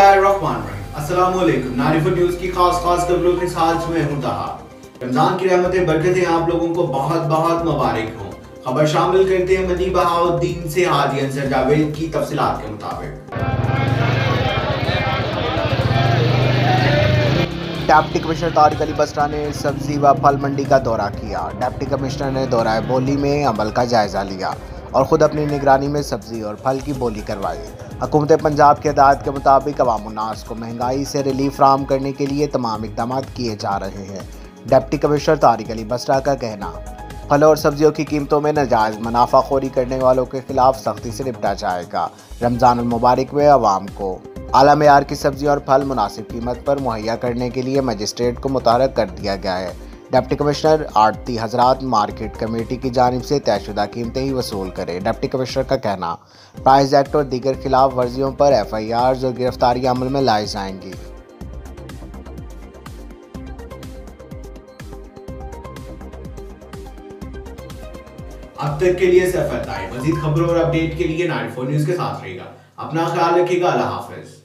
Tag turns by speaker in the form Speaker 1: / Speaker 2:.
Speaker 1: बिस्मिल्लाहिर्रहमानिर्रहीम। अस्सलाम वालेकुम। नारिफुल न्यूज़ की खास खबरों के साथ मैं हूं तहा। रमजान की रहमतें बरकतें आप लोगों को बहुत बहुत मुबारक हों। खबर शामिल करते हैं मनी बहाउद्दीन से हाजी अंसर जावेद की तफसीलात के मुताबिक।
Speaker 2: डिप्टी कमिश्नर तारिक अली बसरा ने सब्जी व फल मंडी का दौरा किया। डिप्टी कमिश्नर ने दौरा बोली में अमल का जायजा लिया और खुद अपनी निगरानी में सब्जी और फल की बोली करवाई। हुकूमत पंजाब की हिदायत के मुताबिक अवाम उन्नास को महंगाई से रिलीफ फराहम करने के लिए तमाम इक़दाम किए जा रहे हैं। डिप्टी कमिश्नर तारिक अली बसरा का कहना, फलों और सब्जियों की कीमतों में नाजायज़ मुनाफाखोरी करने वालों के खिलाफ सख्ती से निपटा जाएगा। रमज़ान मुबारक में अवाम को आला मेयार की सब्जी और फल मुनासिब कीमत पर मुहैया करने के लिए मजिस्ट्रेट को मुतहर्रिक कर दिया गया है। डिप्टी कमिश्नर आड़ती हजरात मार्केट कमेटी की जानिब से तयशुदा कीमतें ही वसूल करें। डिप्टी कमिश्नर का कहना, प्राइस एक्ट और दीगर खिलाफ वर्जियों पर FIRs और गिरफ्तारियां अमल में लाई जाएंगी।
Speaker 1: अब तक के लिए सिर्फ इतना ही। मजीद खबरों और अपडेट के लिए 94 न्यूज़ के साथ रहेगा। अपना ख्याल रखिएगा। अल्लाह हाफिज।